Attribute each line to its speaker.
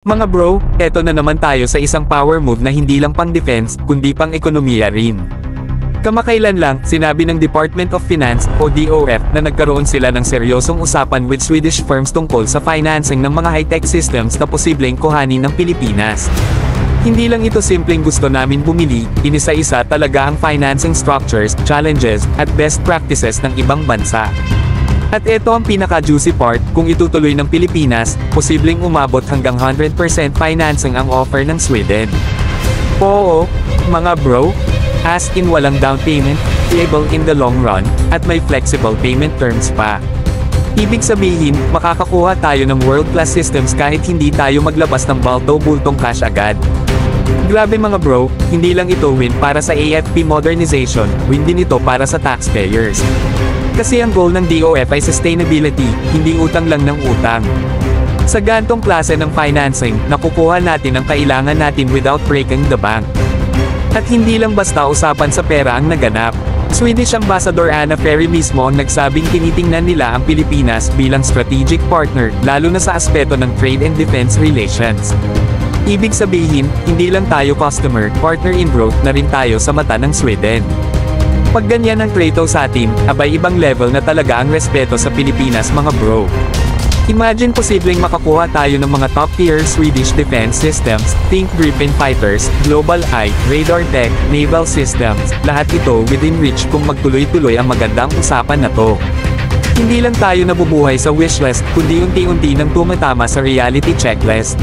Speaker 1: Mga bro, eto na naman tayo sa isang power move na hindi lang pang defense, kundi pang ekonomiya rin. Kamakailan lang, sinabi ng Department of Finance, o DOF, na nagkaroon sila ng seryosong usapan with Swedish firms tungkol sa financing ng mga high-tech systems na posibleng kuhanin ng Pilipinas. Hindi lang ito simpleng gusto namin bumili, inisa-isa talaga ang financing structures, challenges, at best practices ng ibang bansa. At ito ang pinaka-juicy part, kung itutuloy ng Pilipinas, posibleng umabot hanggang 100% financing ang offer ng Sweden. Oo, mga bro, as in walang down payment, payable in the long run, at may flexible payment terms pa. Ibig sabihin, makakakuha tayo ng world-class systems kahit hindi tayo maglabas ng balto-bultong cash agad. Grabe mga bro, hindi lang ito win para sa AFP modernization, win din ito para sa taxpayers. Kasi ang goal ng DOF ay sustainability, hindi utang lang ng utang. Sa gantong klase ng financing, nakukuha natin ang kailangan natin without breaking the bank. At hindi lang basta usapan sa pera ang naganap. Swedish Ambassador Anna Ferry mismo ang nagsabing tinitingnan nila ang Pilipinas bilang strategic partner, lalo na sa aspeto ng trade and defense relations. Ibig sabihin, hindi lang tayo customer, partner in growth na rin tayo sa mata ng Sweden. Pag ganyan ang trato sa atin, abay ibang level na talaga ang respeto sa Pilipinas mga bro. Imagine posibleng makakuha tayo ng mga top-tier Swedish defense systems, think Gripen fighters, Global Eye, radar tech, naval systems, lahat ito within reach kung magtuloy-tuloy ang magandang usapan na to. Hindi lang tayo nabubuhay sa wishlist, kundi unti-unti nang tumatama sa reality checklist.